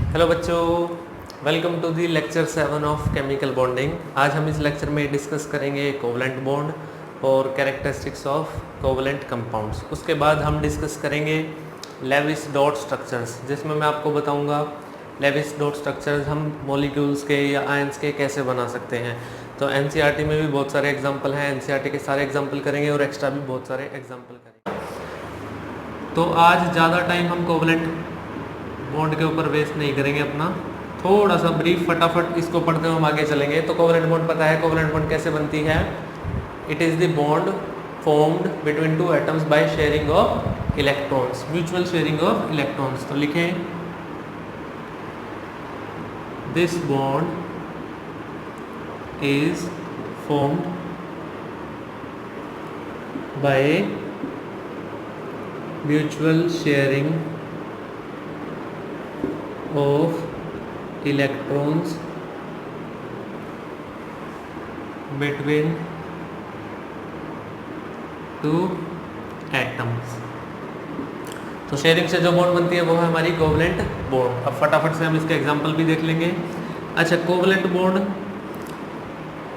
Hello बच्चों, welcome to the lecture 7 of chemical bonding. आज हम इस लेक्चर में डिस्कस करेंगे कोवलेंट बॉन्ड और कैरेक्टरिस्टिक्स ऑफ कोवलेंट कंपाउंड्स। उसके बाद हम डिस्कस करेंगे लेविस डॉट स्ट्रक्चर्स, जिसमें मैं आपको बताऊंगा लेविस डॉट स्ट्रक्चर्स हम मॉलिक्यूल्स के या आयंस के कैसे बना सकते हैं। तो एनसीईआरटी में भी बहुत सारे एग्जाम्पल हैं, एनसीईआरटी के सारे एग्जाम्पल करेंगे और एक्स्ट्रा भी बहुत सारे एग्जाम्पल करेंगे। तो आज ज़्यादा टाइम हम कोवलेंट बॉन्ड के ऊपर वेस्ट नहीं करेंगे अपना, थोड़ा सा ब्रीफ फटाफट इसको पढ़ते हुए हम आगे चलेंगे। तो कोवलेंट बॉन्ड पता है, कोवलेंट बॉन्ड कैसे बनती है? It is the bond formed between two atoms by sharing of electrons, mutual sharing of electrons. तो लिखें, this bond is formed by mutual sharing of electrons between two atoms। तो sharing से जो bond बनती है वो है हमारी कोवलेंट बॉन्ड। अब फटाफट से हम इसके एग्जांपल भी देख लेंगे। अच्छा, कोवलेंट बॉन्ड,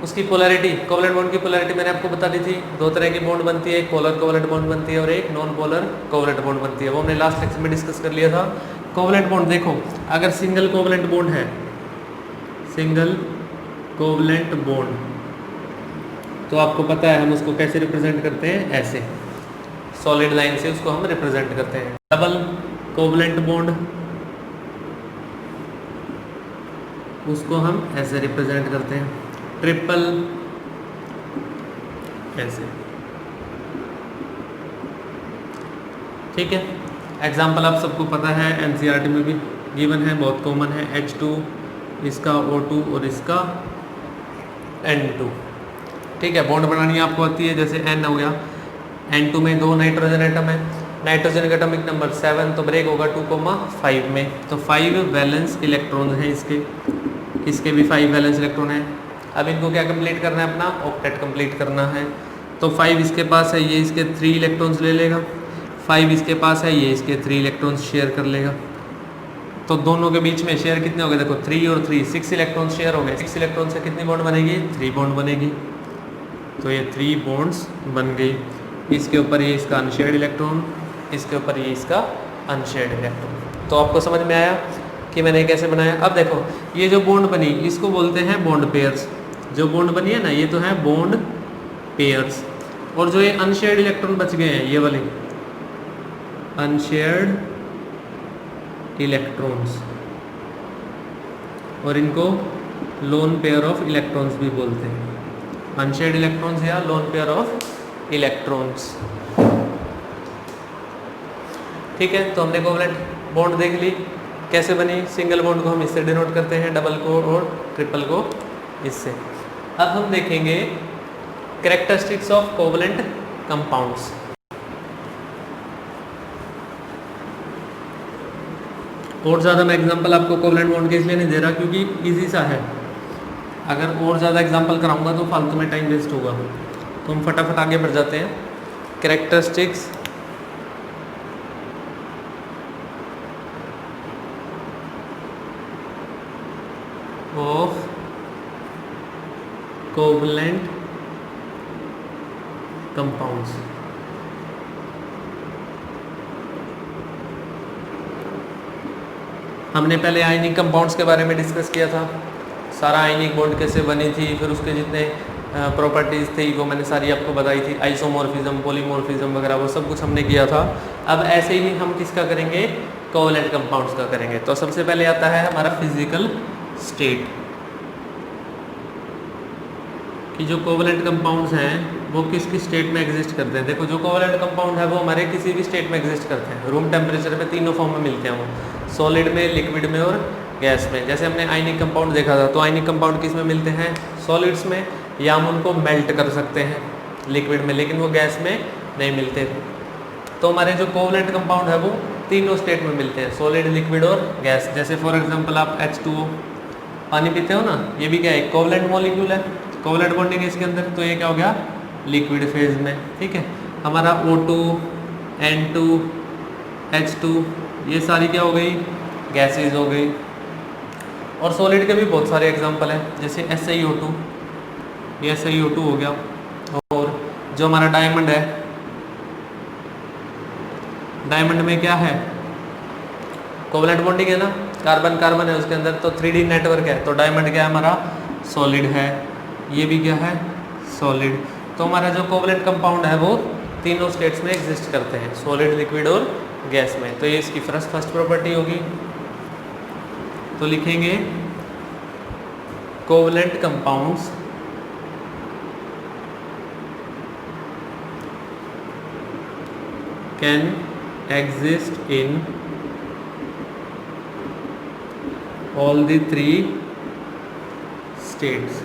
उसकी पोलैरिटी, कोवलेंट बॉन्ड की पोलैरिटी मैंने आपको बता दी थी। दो तरह की बॉन्ड बनती है, एक पोलर कोवलेंट बॉन्ड बनती है और एक नॉन पोलर कोवलेंट बॉन्ड बनती है। वो हमने लास्ट लेक्चर में डिस्कस कर लिया था। कोवलेंट बॉन्ड देखो, अगर सिंगल कोवलेंट बॉन्ड है, सिंगल कोवलेंट बॉन्ड, तो आपको पता है हम उसको कैसे रिप्रेजेंट करते हैं, ऐसे सॉलिड लाइन से उसको हम रिप्रेजेंट करते हैं। डबल कोवलेंट बॉन्ड, उसको हम ऐसे रिप्रेजेंट करते हैं। ट्रिपल, ऐसे, ठीक है। एग्जाम्पल आप सबको पता है, एनसीईआरटी में भी गिवन है, बहुत कॉमन है। H2, इसका O2 और इसका N2, ठीक है। बॉन्ड बनानी आपको आती है, जैसे N हो गया, N2 में दो नाइट्रोजन एटम है, नाइट्रोजन का एटॉमिक नंबर 7, तो ब्रेक होगा 2,5 में। तो 5 वैलेंस इलेक्ट्रॉन हैं इसके, इसके भी 5 वैलेंस इलेक्ट्रॉन हैं। अब इनको क्या कंप्लीट करना है, अपना ऑक्टेट कंप्लीट करना है। तो 5 इसके पास है, ये इसके 3 इलेक्ट्रॉन्स ले लेगा। 5 इसके पास है, ये इसके 3 इलेक्ट्रॉन्स शेयर कर लेगा। तो दोनों के बीच में शेयर कितने हो गए, देखो 3 और 3, 6 इलेक्ट्रॉन्स शेयर हो गए। 6 इलेक्ट्रॉन से कितनी बॉन्ड बनेगी, 3 बॉन्ड बनेगी। तो ये 3 बॉन्ड्स बन गई। इसके ऊपर ये इसका अनशेयर्ड इलेक्ट्रॉन, इसके ऊपर ये इसका अनशेयर्ड इलेक्ट्रॉन। तो आपको समझ में आया कि मैंने कैसे बनाया। अब देखो, ये जो बॉन्ड बनी इसको बोलते हैं बॉन्ड पेयर्स। जो बॉन्ड बनी है ना, ये तो है बॉन्ड पेयर्स। और जो ये अनशेयर्ड इलेक्ट्रॉन बच गए हैं, ये वाले अनशेयर्ड इलेक्ट्रॉन्स, और इनको लोन पेयर ऑफ इलेक्ट्रॉन्स भी बोलते हैं। अनशेयर्ड इलेक्ट्रॉन्स या लोन पेयर ऑफ इलेक्ट्रॉन्स, ठीक है। तो हमने कोवलेंट बॉन्ड देख ली कैसे बनी। सिंगल बॉन्ड को हम इससे डिनोट करते हैं, डबल को और ट्रिपल को इससे। अब हम देखेंगे कैरेक्टरिस्टिक्स ऑफ कोवलेंट कंपाउंड्स। और ज़्यादा मैं एग्जांपल आपको कोवलेंट बॉन्ड के इसलिए नहीं दे रहा क्योंकि इजी सा है। अगर और ज़्यादा एग्जांपल कराऊंगा तो फालतू में टाइम वेस्ट होगा। तो हम फटाफट आगे बढ़ जाते हैं। Characteristics of covalent compounds. हमने पहले आयनिक कंपाउंड्स के बारे में डिस्कस किया था, सारा आयनिक बॉन्ड कैसे बनी थी, फिर उसके जितने प्रॉपर्टीज़ थी वो मैंने सारी आपको बताई थी, आइसोमॉर्फिज्म, पॉलीमॉर्फिज्म वगैरह, वो सब कुछ हमने किया था। अब ऐसे ही हम किसका करेंगे, कोवलेंट कंपाउंड्स का करेंगे। तो सबसे पहले आता है हमारा फिजिकल स्टेट, कि जो कोवलेंट कंपाउंड्स हैं वो किस किस स्टेट में एग्जिस्ट करते हैं। देखो, जो कोवलेंट कंपाउंड है वो हमारे किसी भी स्टेट में एग्जिस्ट करते हैं। रूम टेम्परेचर पे तीनों फॉर्म में मिलते हैं वो, सॉलिड में, लिक्विड में और गैस में। जैसे हमने आयनिक कंपाउंड देखा था, तो आयनिक कंपाउंड किस में मिलते हैं, सॉलिड्स में, या हम उनको मेल्ट कर सकते हैं लिक्विड में, लेकिन वो गैस में नहीं मिलते। तो हमारे जो कोवलेंट कंपाउंड है वो तीनों स्टेट में मिलते हैं, सॉलिड, लिक्विड और गैस। जैसे फॉर एग्जांपल आप H2O पानी पीते हो ना, ये भी क्या है, कोवलेंट मॉलिक्यूल है, कोवलेंट बॉन्डिंग है इसके अंदर, तो ये क्या हो गया, लिक्विड फेज में, ठीक है। हमारा O2, N2, H2, ये सारी क्या हो गई, गैसेज हो गई, और सॉलिड के भी बहुत सारे एग्जांपल हैं, जैसे SiO2, ये SiO2 हो गया। और जो हमारा डायमंड है, डायमंड में क्या है, कोवलेंट बॉन्डिंग है ना, कार्बन कार्बन है उसके अंदर, तो 3D नेटवर्क है, तो डायमंड क्या है हमारा, सॉलिड है। ये भी क्या है, सॉलिड। तो हमारा जो कोवलेंट कंपाउंड है वो तीनों स्टेट्स में एग्जिस्ट करते हैं, सॉलिड, लिक्विड और गैस में। तो ये इसकी फर्स्ट प्रॉपर्टी होगी। तो लिखेंगे covalent compounds can exist in all the 3 states।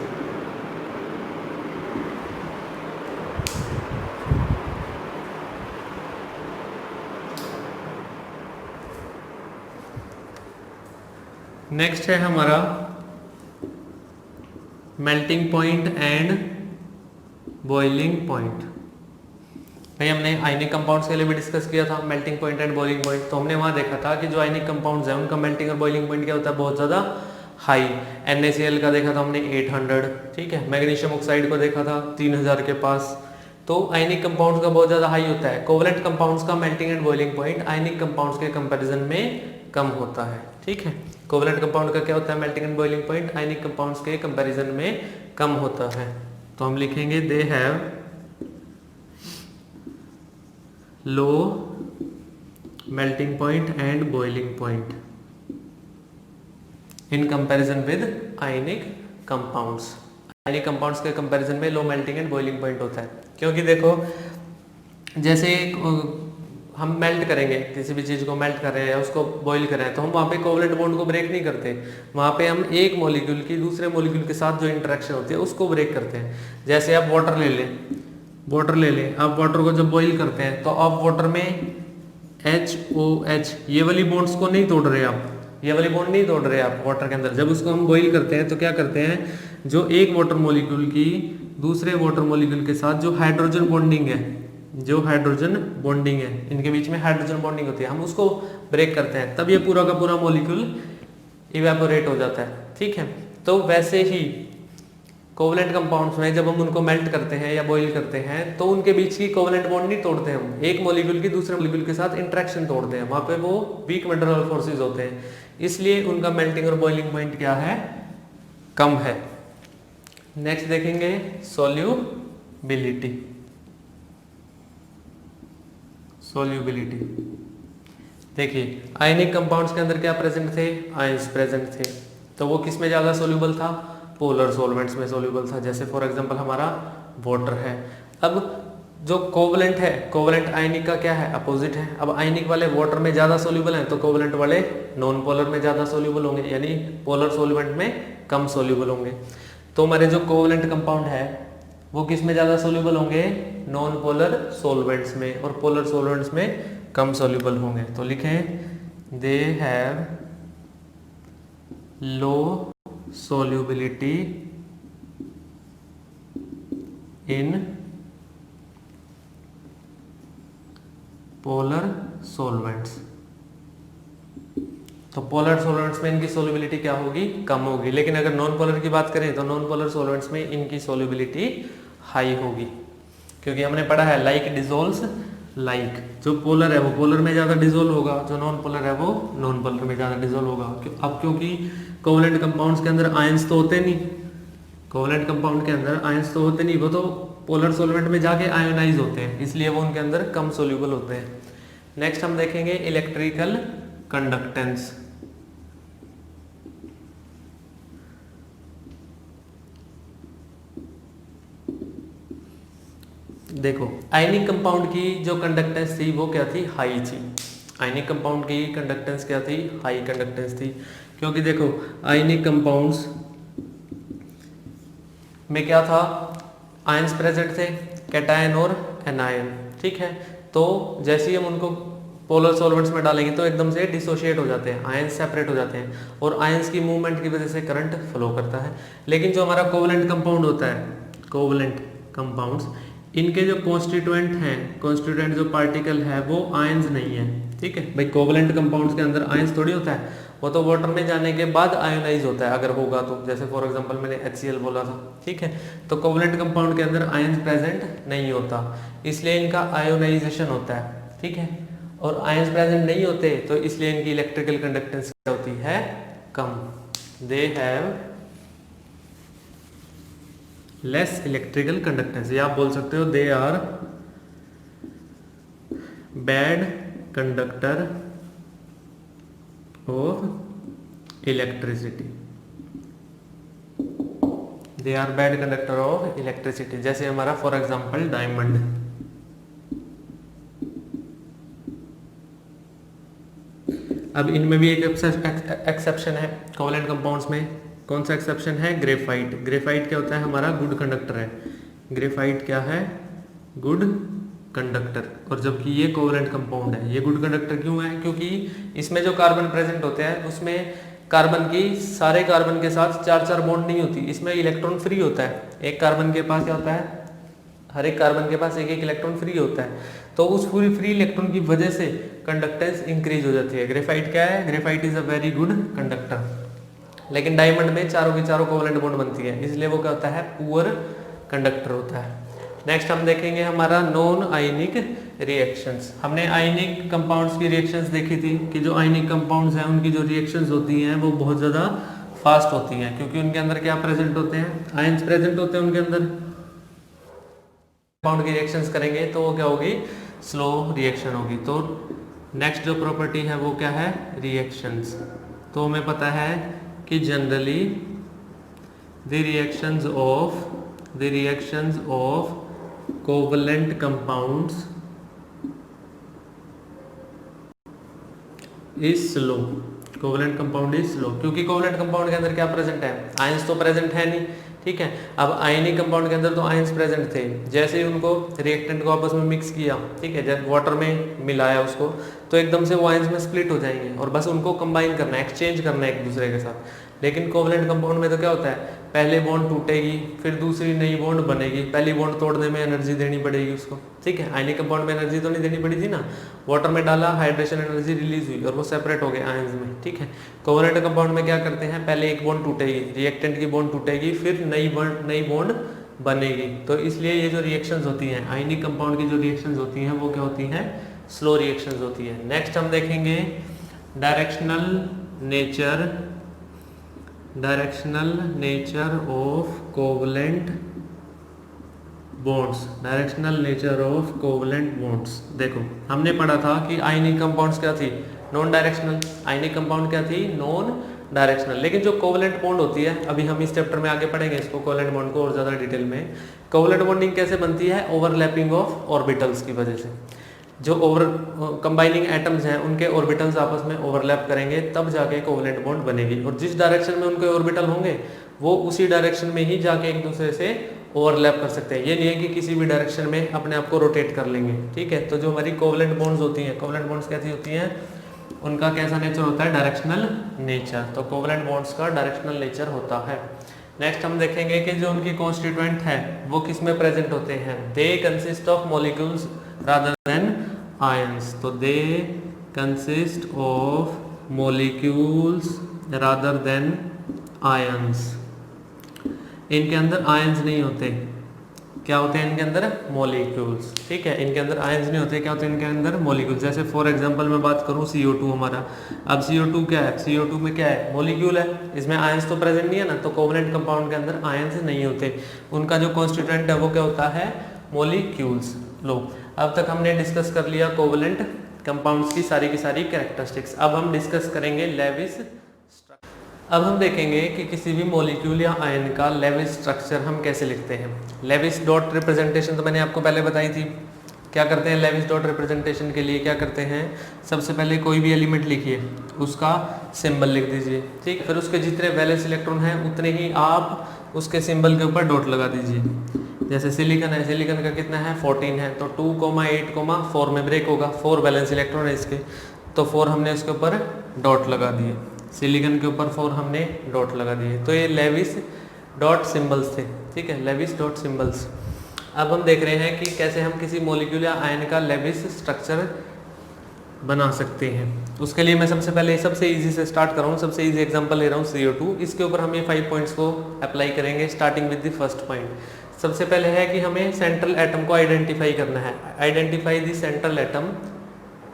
Next है हमारा melting point and boiling point. भाई हमने आयनिक कंपाउंड्स के लिए भी डिस्कस किया था melting point and boiling point. तो हमने वहां देखा था कि जो आयनिक कंपाउंड्स हैं उनका मेल्टिंग और बॉइलिंग पॉइंट क्या होता है, बहुत ज़्यादा हाई। NaCl का देखा था हमने 800, ठीक है। मैग्नीशियम ऑक्साइड को देखा था 3000 के पास। तो आयनिक कंपाउंड्स का बहुत ज़्यादा हाई होता है। कोवलेंट कंपाउंड्स का melting and boiling point ionic compounds के कंपैरिजन में कम होता है, ठीक है। कोवलेंट कंपाउंड का क्या होता है, melting and boiling point ionic compounds के कंपैरिजन में कम होता है। तो हम लिखेंगे they have low melting point and boiling point in comparison with ionic compounds. Ionic compounds के कंपैरिजन में low melting and boiling point होता है, क्योंकि देखो जैसे हम मेल्ट करेंगे, किसी भी चीज़ को मेल्ट कर रहे हैं या उसको बॉईल कर रहे हैं, तो हम वहाँ पे कोवलेंट बॉन्ड को ब्रेक नहीं करते। वहाँ पे हम एक मॉलिक्यूल की दूसरे मॉलिक्यूल के साथ जो इंटरेक्शन होती है उसको ब्रेक करते हैं। जैसे आप वाटर ले लें, आप वाटर को जब बॉईल करते हैं तो आप वाटर में HOH ये वाली बॉन्ड्स को नहीं तोड़ रहे आप, ये वाली बॉन्ड नहीं तोड़ रहे आप वाटर के अंदर। जब उसको हम बॉईल करते हैं तो क्या करते हैं, जो एक वाटर मॉलिक्यूल की दूसरे वाटर मॉलिक्यूल के साथ जो हाइड्रोजन बॉन्डिंग है, इनके बीच में हाइड्रोजन बॉन्डिंग होती है, हम उसको ब्रेक करते हैं, तब ये पूरा का पूरा मॉलिक्यूल इवेपोरेट हो जाता है, ठीक है। तो वैसे ही कोवलेंट कंपाउंड्स में जब हम उनको मेल्ट करते हैं या बॉईल करते हैं तो उनके बीच की कोवलेंट बॉन्ड नहीं तोड़ते हम, एक मॉलिक्यूल की दूसरे मॉलिक्यूल के साथ इंटरेक्शन तोड़ते हैं। वहां पे वो वीक मिनरल फोर्सेस होते हैं, इसलिए उनका मेल्टिंग और बॉइलिंग पॉइंट क्या है, कम है। नेक्स्ट देखेंगे सॉल्युबिलिटी। देखिए आयनिक कंपाउंड्स के अंदर क्या प्रेजेंट थे, आयंस प्रेजेंट थे। तो वो किस में ज़्यादा सोल्यूबल था, पोलर सॉल्वेंट्स में सोल्यूबल था। जैसे फॉर एग्जांपल हमारा वाटर है। अब जो कोवलेंट है, कोवलेंट आयनिक का क्या है, अपोजिट है। अब आयनिक वाले वाटर में ज़्यादा सोल्यूबल हैं तो कोवलेंट वाले नॉन पोलर में ज़्यादा सोल्यूबल होंगे, यानी पोलर सॉल्वेंट में कम सोल्यूबल होंगे। तो हमारे जो कोवलेंट कंपाउंड है वो किस में ज़्यादा सोल्यूबल होंगे, नॉन पोलर सॉल्वेंट्स में, और पोलर सॉल्वेंट्स में कम सोल्यूबल होंगे। तो लिखें they have low solubility in polar solvents। तो पोलर सॉल्वेंट्स में इनकी सोल्युबिलिटी क्या होगी, कम होगी। लेकिन अगर नॉन पोलर की बात करें तो नॉन पोलर सॉल्वेंट्स में इनकी सोल्युबिलिटी हाई होगी, क्योंकि हमने पढ़ा है लाइक डिसॉल्व्स लाइक। जो पोलर है वो पोलर में ज़्यादा डिसॉल्व होगा, जो नॉन पोलर है वो नॉन पोलर में ज़्यादा डिसॉल्व होगा। अब क्योंकि कोवलेंट कंपाउंड्स के अंदर आयंस तो होते नहीं, कोवलेंट कंपाउंड के अंदर आयंस तो होते नहीं, वो तो पोलर सॉल्वेंट में जाके आयोनाइज होते हैं, इसलिए वो उनके अंदर कम सोल्यूबल होते हैं। नेक्स्ट हम देखेंगे इलेक्ट्रिकल कंडक्टेंस। देखो आयनिक कंपाउंड की जो कंडक्टेंस थी वो क्या थी, हाई थी। आयनिक कंपाउंड की कंडक्टेंस क्या थी, हाई कंडक्टेंस थी। क्योंकि देखो आयनिक कंपाउंड्स में क्या था, आयंस प्रेजेंट थे, कैटायन और एनायन, ठीक है। तो जैसे ही हम उनको पोलर सॉल्वेंट्स में डालेंगे तो एकदम से डिसोशिएट हो जाते हैं, आयंस सेपरेट हो जाते हैं, और आयंस की मूवमेंट की वजह से करंट फ्लो करता है। लेकिन जो हमारा कोवलेंट कंपाउंड होता है, कोवलेंट कंपाउंड्स, इनके जो कॉन्स्टिट्यूएंट हैं, कॉन्स्टिट्यूएंट जो पार्टिकल है वो आयंस नहीं है, ठीक है भाई। कोवलेंट कंपाउंड्स के अंदर आयंस थोड़ी होता है, वो तो वाटर में जाने के बाद आयोनाइज होता है अगर होगा तो, जैसे फॉर एग्जांपल मैंने HCl बोला था, ठीक है। तो कोवलेंट कंपाउंड के अंदर आयंस प्रेजेंट नहीं होता, इसलिए इनका आयोनाइजेशन होता है, ठीक है। और आयंस प्रेजेंट नहीं होते तो इसलिए इनकी इलेक्ट्रिकल कंडक्टेंस क्या होती है, कम। They have less electrical conductance, या आप बोल सकते हो they are bad conductor of electricity, they are bad conductor of electricity. जैसे हमारा फॉर एग्जांपल डायमंड, अब इनमें भी एक एक्सेप्शन है कोवलेंट कंपाउंड्स में। कौन सा एक्सेप्शन है, ग्रेफाइट। ग्रेफाइट क्या होता है, हमारा गुड कंडक्टर है। ग्रेफाइट क्या है, गुड कंडक्टर। और जबकि ये कोवलेंट कंपाउंड है, ये गुड कंडक्टर क्यों है, क्योंकि इसमें जो कार्बन प्रेजेंट होते हैं उसमें कार्बन की सारे कार्बन के साथ 4-4 बॉन्ड नहीं होती, इसमें इलेक्ट्रॉन फ्री होता है। एक कार्बन के पास क्या होता है, हर एक कार्बन के पास एक एक इलेक्ट्रॉन फ्री होता है, तो उस पूरी फ्री इलेक्ट्रॉन की वजह से कंडक्टेंस इंक्रीज हो जाती है। ग्रेफाइट क्या है, graphite is a very good conductor. लेकिन डायमंड में चारों की चारों कोवलेंट बॉन्ड बनती है, इसलिए वो क्या होता है, पुअर कंडक्टर होता है। नेक्स्ट हम देखेंगे हमारा नॉन आयनिक रिएक्शंस। हमने आयनिक कंपाउंड्स की रिएक्शंस देखी थी कि जो आयनिक कंपाउंड्स हैं उनकी जो रिएक्शंस होती हैं वो बहुत ज़्यादा फास्ट होती हैं, क्योंकि उनके अंदर क्या प्रेजेंट होते हैं, आयंस प्रेजेंट होते हैं उनके अंदर। कंपाउंड की रिएक्शंस करेंगे तो वो क्या होगी, स्लो रिएक्शन होगी। तो नेक्स्ट जो प्रॉपर्टी है वो क्या है, रिएक्शंस। तो हमें पता है कि generally the reactions of covalent compounds is slow. Covalent compound is slow, क्योंकि कोवलेंट कंपाउंड के अंदर क्या प्रेजेंट है, आयंस तो प्रेजेंट है नहीं, ठीक है। अब आयनिक कंपाउंड के अंदर तो आयंस प्रेजेंट थे, जैसे ही उनको रिएक्टेंट को आपस में मिक्स किया, ठीक है, जब वाटर में मिलाया उसको, तो एकदम से वो आयंस में स्प्लिट हो जाएंगे और बस उनको कंबाइन करना है, एक्सचेंज करना है एक दूसरे के साथ। लेकिन कोवलेंट कंपाउंड में तो क्या होता है, पहले बॉन्ड टूटेगी, फिर दूसरी नई बॉन्ड बनेगी, पहली बॉन्ड तोड़ने में एनर्जी देनी पड़ेगी उसको, ठीक है। आयनिक कंपाउंड में एनर्जी तो नहीं देनी पड़ी थी ना, वाटर में डाला, हाइड्रेशन एनर्जी रिलीज हुई और वो सेपरेट हो गए आयंस में, ठीक है। कोवलेंट कंपाउंड में क्या करते हैं, पहले एक बॉन्ड टूटेगी, रिएक्टेंट की बॉन्ड टूटेगी, फिर नई बॉन्ड बनेगी। तो इसलिए ये जो रिएक्शंस होती हैं, आयनिक कंपाउंड की जो रिएक्शंस होती हैं वो क्या होती हैं, स्लो रिएक्शंस होती है। नेक्स्ट हम देखेंगे directional nature of covalent bonds. Directional nature of covalent bonds, देखो हमने पढ़ा था कि आयनिक कंपाउंड्स क्या थी, नॉन डायरेक्शनल। आयनिक कंपाउंड क्या थी, नॉन डायरेक्शनल। लेकिन जो कोवलेंट बॉन्ड होती है, अभी हम इस चैप्टर में आगे पढ़ेंगे इसको, कोवलेंट बॉन्ड को और ज़्यादा डिटेल में। कोवलेंट बॉन्डिंग कैसे बनती है, ओवरलैपिंग ऑफ ऑर्बिटल्स की वजह से। जो कंबाइनिंग एटम्स हैं उनके ऑर्बिटल्स आपस में ओवरलैप करेंगे, तब जाके कोवलेंट बॉन्ड बनेगी। और जिस डायरेक्शन में उनके ऑर्बिटल होंगे वो उसी डायरेक्शन में ही जाके एक दूसरे से ओवरलैप कर सकते हैं। ये नहीं है कि किसी भी डायरेक्शन में अपने आप को रोटेट कर लेंगे, ठीक है। तो जो हमारी कोवलेंट बॉन्ड्स होती हैं, कोवलेंट बॉन्ड्स कैसी होती हैं, उनका कैसा नेचर होता है, डायरेक्शनल नेचर। तो कोवलेंट बॉन्ड्स का डायरेक्शनल नेचर होता है। नेक्स्ट हम देखेंगे कि जो उनकी कॉन्स्टिट्यूएंट है वो किस में प्रेजेंट होते हैं, they consist of molecules rather than ions. तो they consist of molecules rather than ions. इनके अंदर आयंस नहीं होते, क्या होते हैं इनके अंदर, मॉलिक्यूल्स, ठीक है। इनके अंदर आयंस नहीं होते, क्या होते हैं इनके अंदर, मॉलिक्यूल्स। जैसे फॉर एग्जांपल मैं बात करूं CO2 हमारा, अब CO2 क्या है, CO2 में क्या है, मॉलिक्यूल है, इसमें आयंस तो प्रेजेंट नहीं है ना। तो कोवलेंट कंपाउंड के अंदर आयंस नहीं होते, उनका जो कॉन्स्टिट्यूएंट है वो क्या होता है, मॉलिक्यूल्स। लो अब तक हमने डिस्कस कर लिया कोवलेंट कंपाउंड्स की सारी कैरेक्टरिस्टिक्स। अब हम डिस्कस करेंगे लेविस। अब हम देखेंगे कि किसी भी मॉलिक्यूल या आयन का लेविस स्ट्रक्चर हम कैसे लिखते हैं। लेविस डॉट रिप्रेजेंटेशन तो मैंने आपको पहले बताई थी। क्या करते हैं लेविस डॉट रिप्रेजेंटेशन के लिए, क्या करते हैं, सबसे पहले कोई भी एलिमेंट लिखिए, उसका सिंबल लिख दीजिए, ठीक। फिर उसके जितने वैलेंस इलेक्ट्रॉन हैं उतने ही आप उसके सिंबल के ऊपर डॉट लगा दीजिए। जैसे सिलिकन है, सिलिकन का कितना है, 14 है, तो 2,8,4 में ब्रेक होगा, 4 वैलेंस इलेक्ट्रॉन है इसके, तो 4 हमने उसके ऊपर डॉट लगा दिए, सिलिकन के ऊपर 4 हमने डॉट लगा दिए। तो ये लेविस डॉट सिंबल्स थे, ठीक है, लेविस डॉट सिंबल्स। अब हम देख रहे हैं कि कैसे हम किसी मॉलिक्यूल या आयन का लेविस स्ट्रक्चर बना सकते हैं। उसके लिए मैं सबसे पहले सबसे इजी से स्टार्ट कर रहा हूँ, सबसे इजी एग्जांपल ले रहा हूँ CO2। इसके ऊपर हम ये 5 पॉइंट्स को अप्लाई करेंगे, starting with the first point. सबसे पहले है कि हमें सेंट्रल एटम को आइडेंटिफाई करना है। Identify the central atom.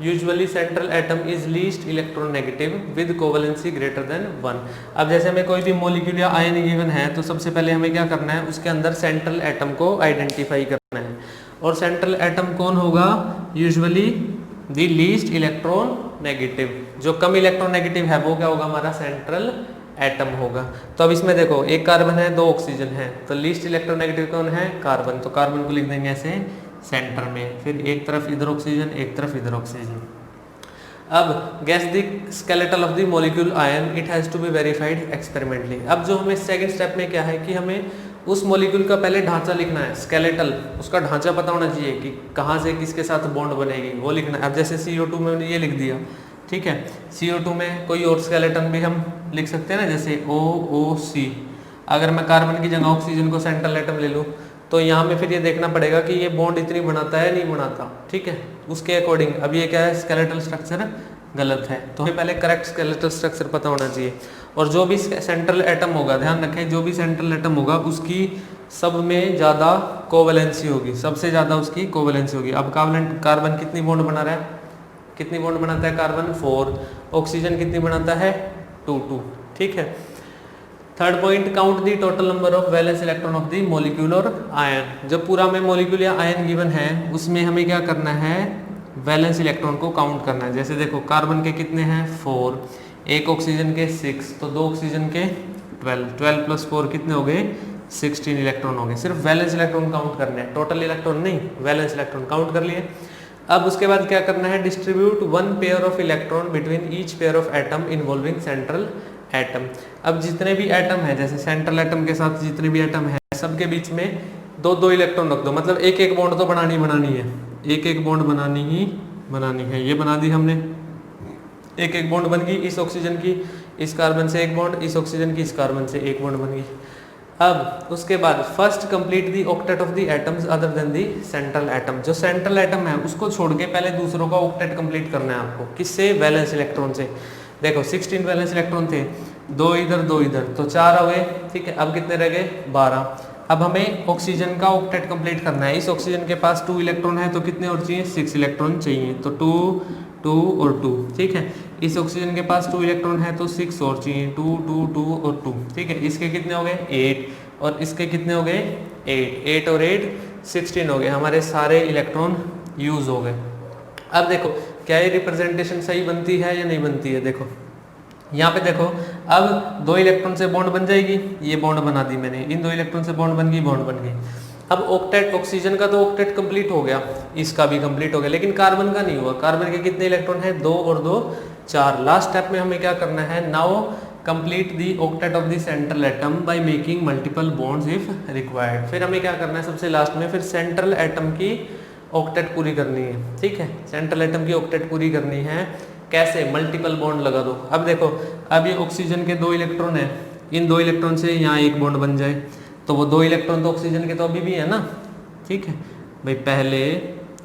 Usually central atom is least electronegative with covalency greater than 1। अब जैसे हमें कोई भी मॉलिक्यूल या आयन गिवन है तो सबसे पहले हमें क्या करना है, उसके अंदर सेंट्रल एटम को आइडेंटिफाई करना है। और सेंट्रल एटम कौन होगा? Usually the least electron negative. जो कम इलेक्ट्रॉन नेगेटिव है वो क्या होगा? हमारा सेंट्रल एटम होगा। तो अब इसमें देखो, एक कार्बन है, 2 ऑक्सीजन है, तो लीस्ट इलेक्ट्रॉन नेगेटिव कौन है? कार्बन। तो कार्बन को लिख देंगे ऐसे सेंटर में, फिर एक तरफ इधर ऑक्सीजन, एक तरफ इधर ऑक्सीजन। अब guess the skeletal of the molecule ion, it has to be verified experimentally. अब जो हमें सेकंड स्टेप में क्या है कि हमें उस मॉलिक्यूल का पहले ढांचा लिखना है, स्केलेटल, उसका ढांचा पता होना चाहिए कि कहाँ से किसके साथ बॉन्ड बनेगी, वो लिखना है। अब जैसे CO2 में हमने ये लिख दिया, ठीक है। CO2 में कोई और स्केलेटन भी हम लिख सकते हैं ना, जैसे OOC। अगर मैं कार्बन की जगह ऑक्सीजन को सेंट्रल एटम ले लूँ तो यहाँ में फिर ये देखना पड़ेगा कि ये बॉन्ड इतनी बनाता है नहीं बनाता, ठीक है, उसके अकॉर्डिंग। अब ये क्या है? स्केलेटल स्ट्रक्चर गलत है, तो हमें पहले करेक्ट स्केलेटल स्ट्रक्चर पता होना चाहिए। और जो भी सेंट्रल एटम होगा, ध्यान रखें, जो भी सेंट्रल एटम होगा उसकी सब में ज़्यादा कोवेलेंसी होगी, सबसे ज़्यादा उसकी कोवेलेंसी होगी। अब कार्बन कितनी बॉन्ड बना रहा है? कितनी बॉन्ड बनाता है कार्बन? 4। ऑक्सीजन कितनी बनाता है? 2, ठीक है। Third point, count the total number of valence electron of the molecule और आयन। जब पूरा में मॉलिक्यूल या आयन गिवन है उसमें हमें क्या करना है? वैलेंस इलेक्ट्रॉन को काउंट करना है। जैसे देखो, कार्बन के कितने हैं? 4, एक ऑक्सीजन के 6, तो 2 ऑक्सीजन के 12 प्लस 4 कितने हो गए? 16 इलेक्ट्रॉन हो गए। सिर्फ वैलेंस इलेक्ट्रॉन काउंट करने हैं, टोटल इलेक्ट्रॉन नहीं, वैलेंस इलेक्ट्रॉन काउंट कर लिए। अब उसके बाद क्या करना है? Distribute 1 pair of electron between each pair of atom involving central atom. अब जितने भी एटम है, जैसे सेंट्रल एटम के साथ जितने भी एटम है, सबके बीच में 2 इलेक्ट्रॉन रख दो। मतलब एक बॉन्ड तो बनानी है, एक बॉन्ड बनानी है। ये बना दी हमने, एक बॉन्ड बन गई। इस ऑक्सीजन की इस कार्बन से एक बॉन्ड, इस ऑक्सीजन की इस कार्बन से एक बॉन्ड बन गई। अब उसके बाद first complete the octet of the atoms other than the central atom. जो सेंट्रल एटम है उसको छोड़ के पहले दूसरों का ऑक्टेट कंप्लीट करना है आपको। किससे? वैलेंस इलेक्ट्रॉन से। देखो 16 वैलेंस इलेक्ट्रॉन थे, 2 इधर 2 इधर, तो 4 हो गए, ठीक है। अब कितने रह गए? 12। अब हमें ऑक्सीजन का ऑक्टेट कंप्लीट करना है। इस ऑक्सीजन के पास 2 इलेक्ट्रॉन है, तो कितने और चाहिए? 6 इलेक्ट्रॉन चाहिए, तो 2 2 और 2, ठीक है। इस ऑक्सीजन के पास 2 इलेक्ट्रॉन है तो 6 और चाहिए, 2 2 2 और 2, ठीक है। इसके कितने हो गए? 8, और इसके कितने हो गए? 8 और 8 16 हो गए। हमारे सारे इलेक्ट्रॉन यूज हो गए। अब देखो, क्या ये रिप्रेजेंटेशन सही बनती है या नहीं बनती है? देखो यहाँ पे देखो, अब 2 इलेक्ट्रॉन से बॉन्ड बन जाएगी, ये बॉन्ड बना दी मैंने, इन 2 इलेक्ट्रॉन से बॉन्ड बन गई। अब ऑक्टेट, ऑक्सीजन का तो ऑक्टेट कंप्लीट हो गया, इसका भी कंप्लीट हो गया, लेकिन कार्बन का नहीं हुआ। कार्बन के कितने इलेक्ट्रॉन है? 2 और 2 4। लास्ट स्टेप में हमें क्या करना है? Now complete the octet of the central atom by making multiple bonds if required. फिर हमें क्या करना है? सबसे लास्ट में फिर सेंट्रल एटम की ऑक्टेट पूरी करनी है, ठीक है। सेंट्रल एटम की ऑक्टेट पूरी करनी है। कैसे? मल्टीपल बॉन्ड लगा दो। अब देखो, अब ये ऑक्सीजन के 2 इलेक्ट्रॉन है, इन 2 इलेक्ट्रॉन से यहाँ एक बॉन्ड बन जाए, तो वो 2 इलेक्ट्रॉन तो ऑक्सीजन के तो अभी भी है ना, ठीक है भाई। पहले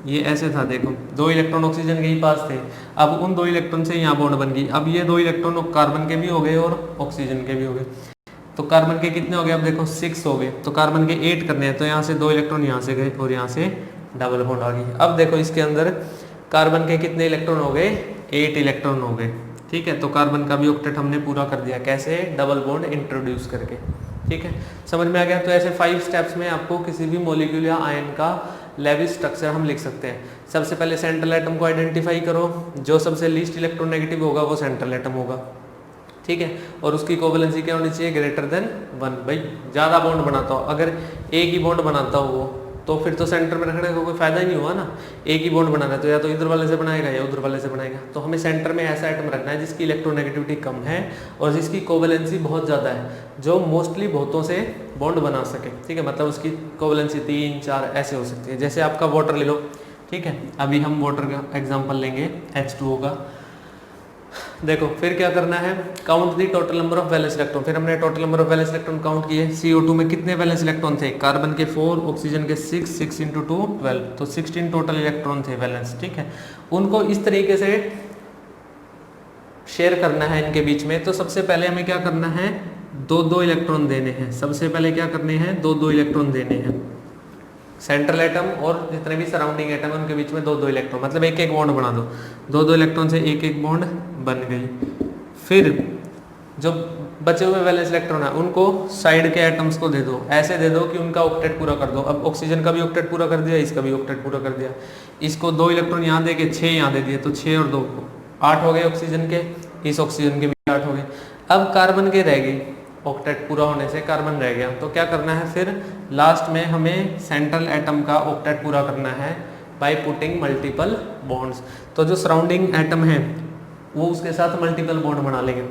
ये ऐसे था, देखो 2 इलेक्ट्रॉन ऑक्सीजन के ही पास थे, अब उन 2 इलेक्ट्रॉन से यहाँ बॉन्ड बन गई। अब ये 2 इलेक्ट्रॉन कार्बन के भी हो गए और ऑक्सीजन के भी हो गए, तो कार्बन के कितने हो गए? अब देखो 6 हो गए, तो कार्बन के 8 करने हैं, तो यहाँ से 2 इलेक्ट्रॉन यहाँ से गए और यहाँ से डबल बॉन्ड आ गई। अब देखो इसके अंदर कार्बन के कितने इलेक्ट्रॉन हो गए? 8 इलेक्ट्रॉन हो गए, ठीक है। तो कार्बन का भी ऑक्टेट हमने पूरा कर दिया। कैसे? डबल बॉन्ड इंट्रोड्यूस करके, ठीक है। समझ में आ गया? तो ऐसे 5 स्टेप्स में आपको किसी भी मॉलिक्यूल या आयन का लेविस स्ट्रक्चर हम लिख सकते हैं। सबसे पहले सेंट्रल एटम को आइडेंटिफाई करो, जो सबसे लीस्ट इलेक्ट्रोनेगेटिव होगा वो सेंट्रल एटम होगा, ठीक है। और उसकी कोवेलेंसी क्या होनी चाहिए? Greater than 1। भाई ज़्यादा बॉन्ड बनाता हो, अगर एक ही बॉन्ड बनाता हो वो, तो फिर तो सेंटर में रखने का कोई फायदा ही नहीं हुआ ना। एक ही बॉन्ड बनाना है तो या तो इधर वाले से बनाएगा या उधर वाले से बनाएगा। तो हमें सेंटर में ऐसा एटम रखना है जिसकी इलेक्ट्रोनेगेटिविटी कम है और जिसकी कोवेलेंसी बहुत ज़्यादा है, जो मोस्टली बहुतों से बॉन्ड बना सके, ठीक है। मतलब उसकी कोवेलेंसी 3 4 ऐसे हो सकती है। जैसे आपका वाटर ले लो, ठीक है। अभी हम वाटर का एग्जाम्पल लेंगे H2O का। देखो फिर क्या करना है, count the total number of valence electron. फिर हमने total number of valence electron count किए। CO2 में कितने वैलेंस इलेक्ट्रॉन थे, कार्बन के 4, ऑक्सीजन के 6 इंटू 2 12, तो 16 टोटल इलेक्ट्रॉन थे वैलेंस। ठीक है, उनको इस तरीके से शेयर करना है इनके बीच में। तो सबसे पहले हमें क्या करना है, 2-2 इलेक्ट्रॉन देने हैं। सबसे पहले क्या करने हैं, 2-2 इलेक्ट्रॉन देने हैं। सेंट्रल एटम और जितने भी सराउंडिंग एटम है उनके बीच में 2-2 इलेक्ट्रॉन, मतलब एक एक बॉन्ड बना दो। 2-2 इलेक्ट्रॉन से एक एक बॉन्ड बन गई। फिर जो बचे हुए वैलेंस इलेक्ट्रॉन है उनको साइड के एटम्स को दे दो, ऐसे दे दो कि उनका ऑक्टेट पूरा कर दो। अब ऑक्सीजन का भी ऑक्टेट पूरा कर दिया, इसका भी ऑक्टेट पूरा कर दिया। इसको 2 इलेक्ट्रॉन यहाँ दे के 6 यहाँ दे दिए, तो 6 और 2 8 हो गए ऑक्सीजन के, इस ऑक्सीजन के भी 8 हो गए। अब कार्बन के रह गई, ऑक्टेट पूरा होने से कार्बन रह गया। तो क्या करना है फिर, लास्ट में हमें सेंट्रल एटम का ऑक्टेट पूरा करना है बाय पुटिंग मल्टीपल बॉन्ड्स। तो जो सराउंडिंग एटम है वो उसके साथ मल्टीपल बॉन्ड बना लेंगे।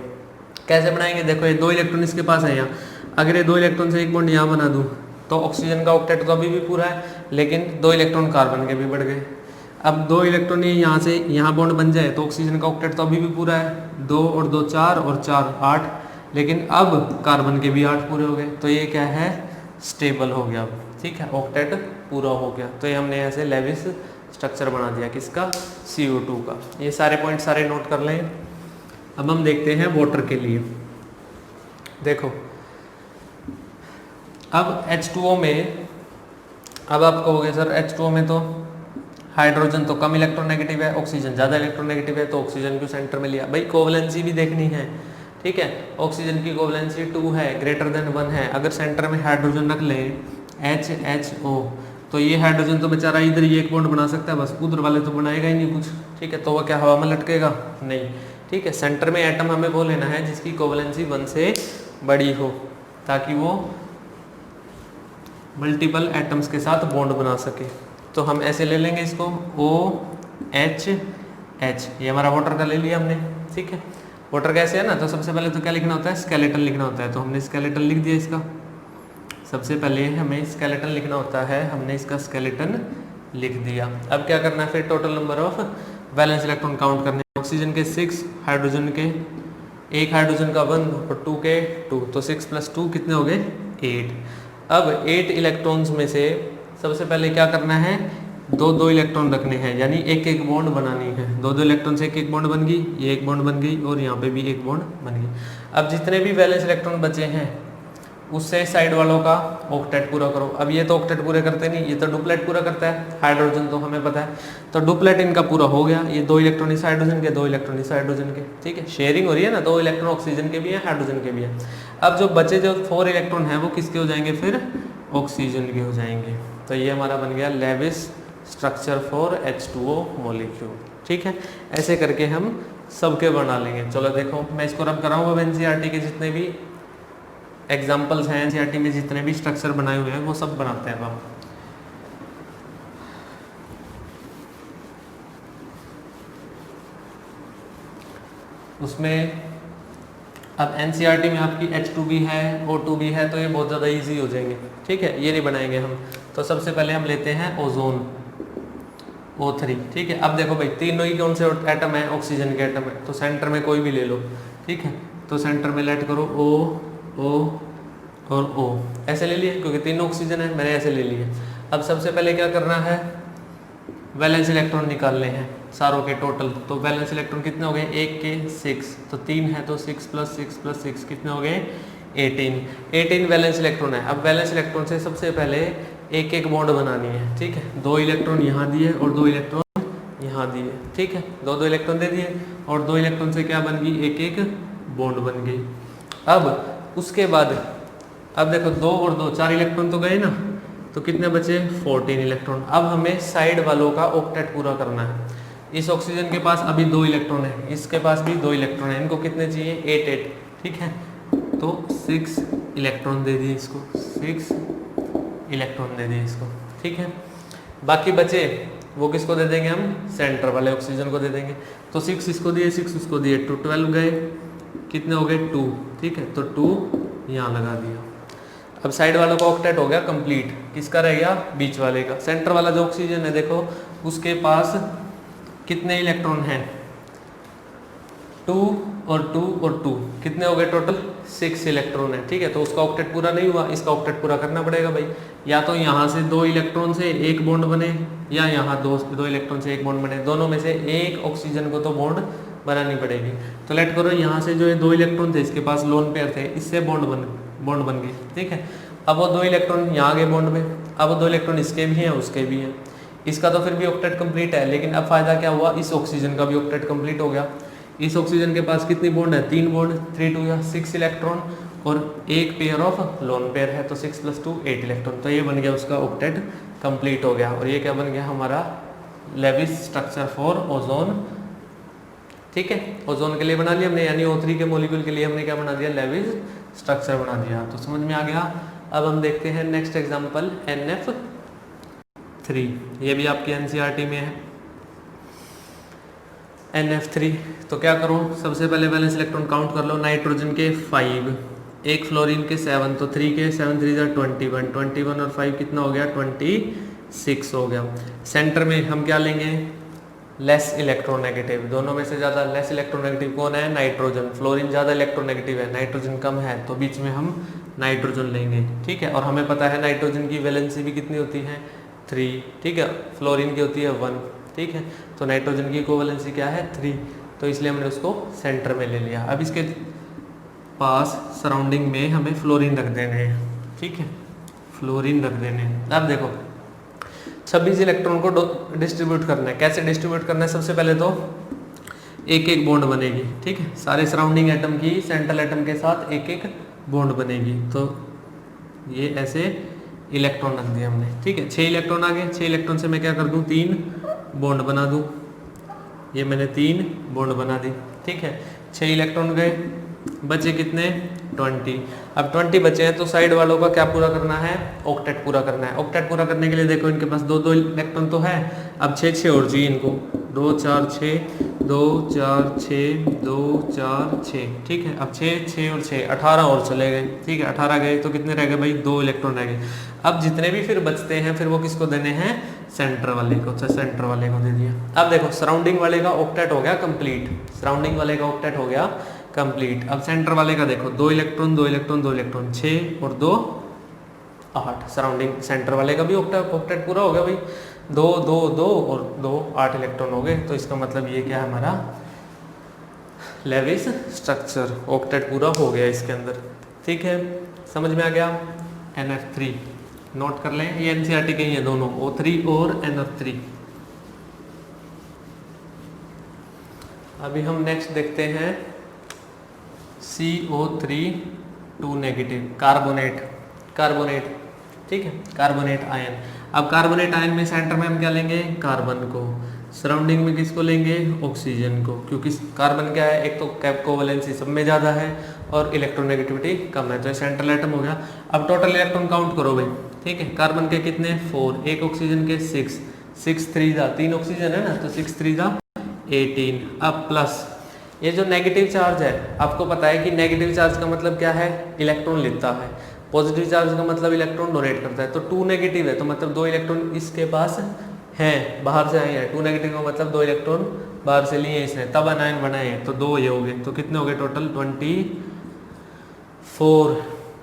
कैसे बनाएंगे, देखो ये 2 इलेक्ट्रॉन इसके पास है यहाँ, अगर ये 2 इलेक्ट्रॉन से एक बॉन्ड यहाँ बना दूँ तो ऑक्सीजन का ऑक्टेट तो अभी भी पूरा है, लेकिन 2 इलेक्ट्रॉन कार्बन के भी बढ़ गए। अब 2 इलेक्ट्रॉन ये यहाँ से यहाँ बॉन्ड बन जाए तो ऑक्सीजन का ऑक्टेट तो अभी भी पूरा है, 2 और 2 4 और 4 8, लेकिन अब कार्बन के भी 8 पूरे हो गए। तो ये क्या है, स्टेबल हो गया। ठीक है, ऑक्टेट पूरा हो गया। तो ये हमने ऐसे लेविस स्ट्रक्चर बना दिया किसका, CO2 का। ये सारे पॉइंट सारे नोट कर लें। अब हम देखते हैं वाटर के लिए। देखो अब H2O में, अब आप कहोगे सर H2O में तो हाइड्रोजन तो कम इलेक्ट्रोनेगेटिव है, ऑक्सीजन ज़्यादा इलेक्ट्रोनेगेटिव है, तो ऑक्सीजन को सेंटर में लिया। भाई कोवलेंसी भी देखनी है। ठीक है, ऑक्सीजन की कोवलेंसी 2 है, ग्रेटर देन 1 है। अगर सेंटर में हाइड्रोजन रख लें HHO, तो ये हाइड्रोजन तो बेचारा इधर ही एक बॉन्ड बना सकता है बस, उधर वाले तो बनाएगा ही नहीं कुछ। ठीक है, तो वह क्या हवा में लटकेगा, नहीं। ठीक है, सेंटर में एटम हमें वो लेना है जिसकी कोवलेंसी 1 से बड़ी हो, ताकि वो मल्टीपल एटम्स के साथ बॉन्ड बना सके। तो हम ऐसे ले लेंगे इसको OHH, ये हमारा वाटर का ले लिया हमने। ठीक है, वाटर कैसे है ना, तो सबसे पहले तो क्या लिखना होता है, स्केलेटन लिखना होता है। तो हमने स्केलेटन लिख दिया इसका। सबसे पहले हमें स्केलेटन लिखना होता है, हमने इसका स्केलेटन लिख दिया। अब क्या करना है फिर, total number of valence electron count करने। ऑक्सीजन के 6, हाइड्रोजन के 1, हाइड्रोजन का 1 और 2 के 2, तो 6 + 2 कितने हो गए, 8। अब 8 इलेक्ट्रॉन्स में से सबसे पहले क्या करना है, 2-2 इलेक्ट्रॉन रखने हैं, यानी एक एक बॉन्ड बनानी है। 2-2 इलेक्ट्रॉन से एक एक बॉन्ड बन गई, ये एक बॉन्ड बन गई और यहाँ पे भी एक बॉन्ड बन गई। अब जितने भी वैलेंस इलेक्ट्रॉन बचे हैं उससे साइड वालों का ऑक्टेट पूरा करो। अब ये तो ऑक्टेट पूरे करते नहीं, ये तो डुप्लेट पूरा करता है। हाइड्रोजन तो हमें पता है, तो डुप्लेट इनका पूरा हो गया। ये 2 इलेक्ट्रॉन इस हाइड्रोजन के, 2 इलेक्ट्रॉन इस हाइड्रोजन के। ठीक है, शेयरिंग हो रही है ना, 2 इलेक्ट्रॉन ऑक्सीजन के भी है, हाइड्रोजन के भी है। अब जो बचे जो 4 इलेक्ट्रॉन है वो किसके हो जाएंगे, फिर ऑक्सीजन के हो जाएंगे। तो ये हमारा बन गया Levi's structure for H2O molecule. ठीक है, ऐसे करके हम सबके बना लेंगे। चलो देखो, मैं इसको रब कर रहा हूँ। अब NCERT के जितने भी एग्जाम्पल्स हैं, NCERT में जितने भी स्ट्रक्चर बनाए हुए हैं वो सब बनाते हैं हम। उसमें अब NCERT में आपकी H2 भी है, O2 भी है, तो ये बहुत ज़्यादा इजी हो जाएंगे। ठीक है, ये नहीं बनाएंगे हम। तो सबसे पहले हम लेते हैं ओजोन, O3। ठीक है, अब देखो भाई, तीनों ही कौन से एटम है, ऑक्सीजन के एटम है। तो सेंटर में कोई भी ले लो। ठीक है, तो सेंटर में लेट करो O और O, ऐसे ले लिए क्योंकि तीनों ऑक्सीजन है, मैंने ऐसे ले लिए। अब सबसे पहले क्या करना है, वैलेंस इलेक्ट्रॉन निकालने हैं सारों के टोटल। तो वैलेंस इलेक्ट्रॉन कितने हो गए, 1 के 6, तो 3 है, तो 6 + 6 + 6 कितने हो गए, 18 वैलेंस इलेक्ट्रॉन है। अब वैलेंस इलेक्ट्रॉन से सबसे पहले एक एक बॉन्ड बनानी है। ठीक है, 2 इलेक्ट्रॉन यहाँ दिए और 2 इलेक्ट्रॉन यहाँ दिए। ठीक है, 2-2 इलेक्ट्रॉन दे दिए और 2 इलेक्ट्रॉन से क्या बन गई, एक एक बॉन्ड बन गई। अब उसके बाद अब देखो 2 और 2 4 इलेक्ट्रॉन तो गए ना, तो कितने बचे, 14 इलेक्ट्रॉन। अब हमें साइड वालों का ऑक्टेट पूरा करना है। इस ऑक्सीजन के पास अभी 2 इलेक्ट्रॉन है, इसके पास भी 2 इलेक्ट्रॉन है, इनको कितने चाहिए, 8। ठीक है, तो 6 इलेक्ट्रॉन दे दिए इसको, 6 इलेक्ट्रॉन दे दिए इसको। ठीक है, बाकी बचे वो किसको दे देंगे, हम सेंटर वाले ऑक्सीजन को दे देंगे। तो 6 इसको दिए, 6 इसको दिए, तो 12 गए, कितने हो गए, 2। ठीक है, तो 2 यहाँ लगा दिया। अब साइड वालों का ऑक्टेट हो गया कंप्लीट। किसका रह गया, बीच वाले का। सेंटर वाला जो ऑक्सीजन है देखो, उसके पास कितने इलेक्ट्रॉन हैं, 2 और 2 और 2 कितने हो गए टोटल 6 इलेक्ट्रॉन है। ठीक है, तो उसका ऑक्टेट पूरा नहीं हुआ, इसका ऑक्टेट पूरा करना पड़ेगा भाई। या तो यहाँ से 2 इलेक्ट्रॉन से एक बॉन्ड बने, या यहाँ दो इलेक्ट्रॉन से एक बॉन्ड बने, दोनों में से एक ऑक्सीजन को तो बॉन्ड बनानी पड़ेगी। तो लेट करो यहाँ से जो ये 2 इलेक्ट्रॉन थे इसके पास लोन पेयर थे, इससे बॉन्ड बन गई। ठीक है, अब वो 2 इलेक्ट्रॉन यहाँ गए बॉन्ड में, अब वो 2 इलेक्ट्रॉन इसके भी हैं उसके भी हैं, इसका तो फिर भी ऑक्टेट कंप्लीट है। लेकिन अब फायदा क्या हुआ, इस ऑक्सीजन का भी ऑक्टेट कंप्लीट हो गया। इस ऑक्सीजन के पास कितनी बॉन्ड है, 3 बॉन्ड, 3 2 या 6 इलेक्ट्रॉन, और एक पेयर ऑफ लोन पेयर है, तो 6 + 2 8 इलेक्ट्रॉन। तो ये बन गया उसका ऑक्टेट कंप्लीट हो गया। और ये क्या बन गया हमारा लेविस स्ट्रक्चर फॉर ओजोन। ठीक है, ओजोन के लिए बना लिया हमने, यानी O3 के मॉलिक्यूल के लिए हमने क्या बना दिया, लेविस स्ट्रक्चर बना दिया। तो समझ में आ गया। अब हम देखते हैं नेक्स्ट एग्जांपल NF3। ये भी आपकी NCERT में है NF3। तो क्या करो, सबसे पहले वैलेंस इलेक्ट्रॉन काउंट कर लो। नाइट्रोजन के 5, एक फ्लोरीन के 7, तो 3 के 7 3 21, 21 और 5 कितना हो गया 26 हो गया। सेंटर में हम क्या लेंगे, लेस इलेक्ट्रोनेगेटिव। दोनों में से ज़्यादा लेस इलेक्ट्रोनेगेटिव कौन है, नाइट्रोजन। फ्लोरीन ज़्यादा इलेक्ट्रोनेगेटिव है, नाइट्रोजन कम है, तो बीच में हम नाइट्रोजन लेंगे। ठीक है, और हमें पता है नाइट्रोजन की वैलेंसी भी कितनी होती है 3। ठीक है, फ्लोरीन की होती है 1। ठीक है, तो नाइट्रोजन की कोवैलेंसी क्या है 3, तो इसलिए हमने उसको सेंटर में ले लिया। अब इसके पास सराउंडिंग में हमें फ्लोरीन रख देने हैं। ठीक है, फ्लोरीन रख देने हैं। अब देखो 26 इलेक्ट्रॉन को डिस्ट्रीब्यूट करना है। कैसे डिस्ट्रीब्यूट करना है, सबसे पहले तो एक एक बॉन्ड बनेगी। ठीक है, सारे सराउंडिंग एटम की सेंट्रल एटम के साथ एक एक बॉन्ड बनेगी। तो ये ऐसे इलेक्ट्रॉन रख दिए हमने। ठीक है, 6 इलेक्ट्रॉन आ गए। 6 इलेक्ट्रॉन से मैं क्या कर दूं, 3 बॉन्ड बना दूं। ये मैंने 3 बॉन्ड बना दी। ठीक है, 6 इलेक्ट्रॉन गए, बचे कितने 20। अब 20 बचे हैं तो साइड वालों का क्या पूरा करना है, ऑक्टेट पूरा करना है। ऑक्टेट पूरा करने के लिए देखो इनके पास 2 2 इलेक्ट्रॉन तो है। अब 6 6 और चाहिए इनको, 2 4 6 2 4 6 2 4 6। ठीक है, अब 6 6 और 6 18 और चले गए। ठीक है, 18 गए तो कितने रह गए भाई, 2 इलेक्ट्रॉन रह गए। अब जितने भी फिर बचते हैं फिर वो किसको देने हैं, सेंटर वाले को। अच्छा, सेंटर वाले को दे दिया। अब देखो सराउंडिंग वाले का ऑक्टेट हो गया कंप्लीट, सराउंडिंग वाले का ऑक्टेट हो गया कंप्लीट। अब सेंटर वाले का देखो 2 इलेक्ट्रॉन 2 इलेक्ट्रॉन 2 इलेक्ट्रॉन, 6 और 2 8। सराउंडिंग सेंटर वाले का भी ऑक्टेट पूरा हो गया भाई, 2 2 2 और 2 8 इलेक्ट्रॉन हो गए। तो इसका मतलब ये क्या है हमारा लेविस स्ट्रक्चर, ऑक्टेट पूरा हो गया इसके अंदर। ठीक है, समझ में आ गया। NF3 नोट कर लें, ये NCERT के ही है दोनों, O3 और NF3। अभी हम नेक्स्ट देखते हैं CO3 2 नेगेटिव, कार्बोनेट। ठीक है, कार्बोनेट आयन। अब कार्बोनेट आयन में सेंटर में हम क्या लेंगे, कार्बन को। सराउंडिंग में किसको लेंगे, ऑक्सीजन को, क्योंकि कार्बन क्या है, एक तो कोवैलेंसी सब में ज़्यादा है और इलेक्ट्रोनेगेटिविटी कम है, तो सेंट्रल एटम हो गया। अब टोटल इलेक्ट्रॉन काउंट करो भाई। ठीक है, कार्बन के कितने 4, एक ऑक्सीजन के 6 6 3 3 ऑक्सीजन है ना, तो 6 3 18। अब प्लस ये जो नेगेटिव चार्ज है, आपको पता है कि नेगेटिव चार्ज का मतलब क्या है, इलेक्ट्रॉन लेता है। पॉजिटिव चार्ज का मतलब इलेक्ट्रॉन डोनेट करता है। तो 2 नेगेटिव है तो मतलब 2 इलेक्ट्रॉन इसके पास हैं, बाहर से आए हैं। 2 नेगेटिव का मतलब 2 इलेक्ट्रॉन बाहर से लिए इसने, तब आयन बनाए हैं। तो 2 ये हो गए, तो कितने हो गए टोटल 24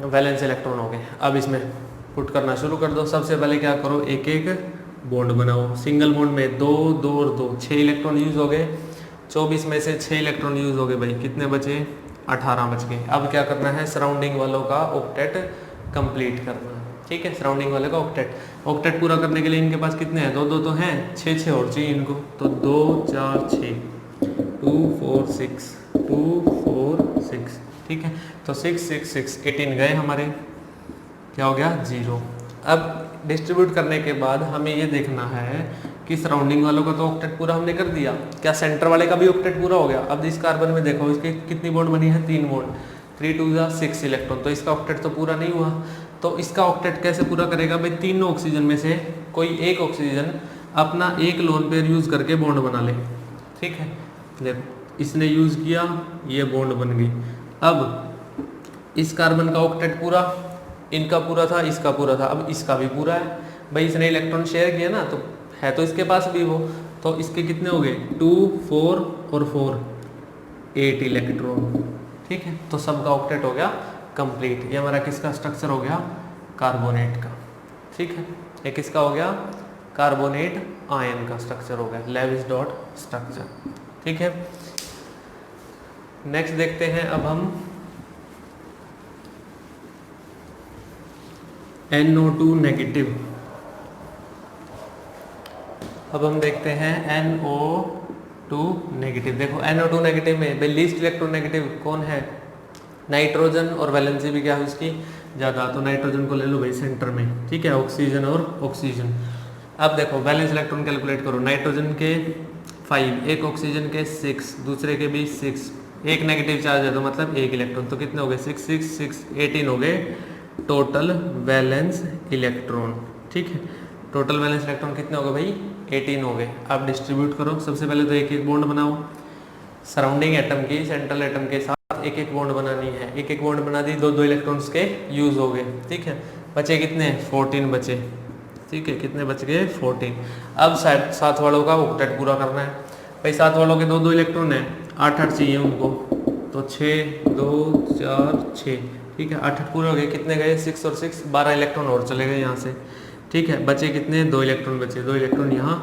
वैलेंस इलेक्ट्रॉन हो गए। अब इसमें पुट करना शुरू कर दो। सबसे पहले क्या करो, एक एक बॉन्ड बनाओ। सिंगल बॉन्ड में 2 2 और 2 6 इलेक्ट्रॉन यूज हो गए। 24 में से 6 इलेक्ट्रॉन यूज हो गए भाई, कितने बचे 18 बच गए। अब क्या करना है, सराउंडिंग वालों का ऑक्टेट कंप्लीट करना। ठीक है, सराउंडिंग वाले का ऑक्टेट पूरा करने के लिए इनके पास कितने हैं, 2 2 तो हैं, 6 6 और चाहिए इनको। तो 2 4 6 2 4 6 2 4 6। ठीक है, तो 6 6 6 18 गए हमारे, क्या हो गया 0। अब डिस्ट्रीब्यूट करने के बाद हमें ये देखना है कि सराउंडिंग वालों का तो ऑक्टेट पूरा हमने कर दिया, क्या सेंटर वाले का भी ऑक्टेट पूरा हो गया। अब इस कार्बन में देखो इसकी कितनी बॉन्ड बनी है, 3 बॉन्ड, 3 2 6 इलेक्ट्रॉन। तो इसका ऑक्टेट तो पूरा नहीं हुआ। तो इसका ऑक्टेट कैसे पूरा करेगा भाई, तीनों ऑक्सीजन में से कोई एक ऑक्सीजन अपना एक लोन पेयर यूज करके बॉन्ड बना ले। ठीक है, देखो इसने यूज किया, ये बॉन्ड बन गई। अब इस कार्बन का ऑक्टेट पूरा, इनका पूरा था, इसका पूरा था, अब इसका भी पूरा है भाई। इसने इलेक्ट्रॉन शेयर किया ना, तो है तो इसके पास भी वो, तो इसके कितने हो गए 2 4 और 4, 8 इलेक्ट्रॉन। ठीक है, तो सबका ऑक्टेट हो गया कंप्लीट। ये हमारा किसका स्ट्रक्चर हो गया? कार्बोनेट का। ठीक है, ये किसका हो गया? कार्बोनेट आयन का स्ट्रक्चर हो गया, लेविस डॉट स्ट्रक्चर। ठीक है, नेक्स्ट देखते हैं अब हम NO2 नेगेटिव। अब हम देखते हैं NO2 नेगेटिव। देखो NO2 नेगेटिव में भाई लीस्ट इलेक्ट्रोनेगेटिव कौन है? नाइट्रोजन, और वैलेंसी भी क्या है उसकी? ज़्यादा। तो नाइट्रोजन को ले लो भाई सेंटर में। ठीक है, ऑक्सीजन और ऑक्सीजन। अब देखो वैलेंस इलेक्ट्रॉन कैलकुलेट करो। नाइट्रोजन के 5, एक ऑक्सीजन के 6, दूसरे के भी 6, एक नेगेटिव चार्ज है तो मतलब एक इलेक्ट्रॉन। तो कितने हो गए? 6 6 6 18 हो गए टोटल वैलेंस इलेक्ट्रॉन। ठीक है, टोटल वैलेंस इलेक्ट्रॉन कितने हो गए भाई? 18 हो गए। अब डिस्ट्रीब्यूट करो। सबसे पहले तो एक एक बॉन्ड बनाओ। सराउंडिंग एटम की सेंट्रल एटम के साथ एक एक बॉन्ड बनानी है। एक एक बॉन्ड बना दी, दो दो इलेक्ट्रॉन्स के यूज हो गए। ठीक है, बचे कितने? 14 बचे। ठीक है, कितने बच गए? 14। अब साथ वालों का ऑक्टेट पूरा करना है भाई। साथ वालों के दो दो इलेक्ट्रॉन है, 8 8 चाहिए उनको। तो 6 2 4 6। ठीक है, 8 8 पूरे हो गए। कितने गए? 6 और 6 12 इलेक्ट्रॉन और चले गए यहाँ से। ठीक है, बचे कितने? 2 इलेक्ट्रॉन बचे। 2 इलेक्ट्रॉन यहाँ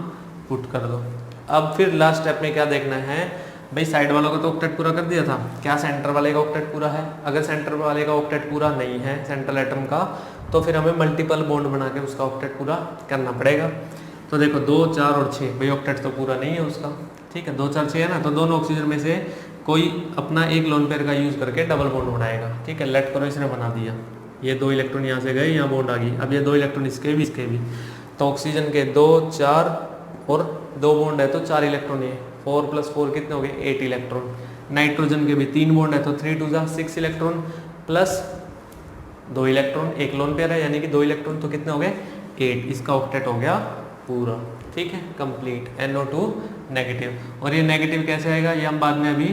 पुट कर दो। अब फिर लास्ट स्टेप में क्या देखना है भाई? साइड वालों का तो ऑक्टेट पूरा कर दिया था, क्या सेंटर वाले का ऑक्टेट पूरा है? अगर सेंटर वाले का ऑक्टेट पूरा नहीं है सेंट्रल एटम का, तो फिर हमें मल्टीपल बॉन्ड बना के उसका ऑक्टेट पूरा करना पड़ेगा। तो देखो 2 4 और 6 भाई ऑक्टेट तो पूरा नहीं है उसका। ठीक है, 2 4 6 है ना, तो दोनों ऑक्सीजन में से कोई अपना एक लोन पेयर का यूज करके डबल बॉन्ड बनाएगा। ठीक है, लेट करो, इसने बना दिया। ये 2 इलेक्ट्रॉन यहाँ से गए, यहाँ बॉन्ड आ गई। अब ये 2 इलेक्ट्रॉन इसके भी इसके भी, तो ऑक्सीजन के 2 4 और 2 बॉन्ड है तो 4 इलेक्ट्रॉन है। 4 + 4 कितने हो गए? 8 इलेक्ट्रॉन। नाइट्रोजन के भी 3 बॉन्ड है तो 3 2 6 इलेक्ट्रॉन प्लस 2 इलेक्ट्रॉन, एक लोन पेयर है यानी कि 2 इलेक्ट्रॉन, तो कितने हो गए? 8। इसका ऑक्टेट हो गया पूरा। ठीक है, कंप्लीट NO2 नेगेटिव। और ये नेगेटिव कैसे आएगा ये हम बाद में अभी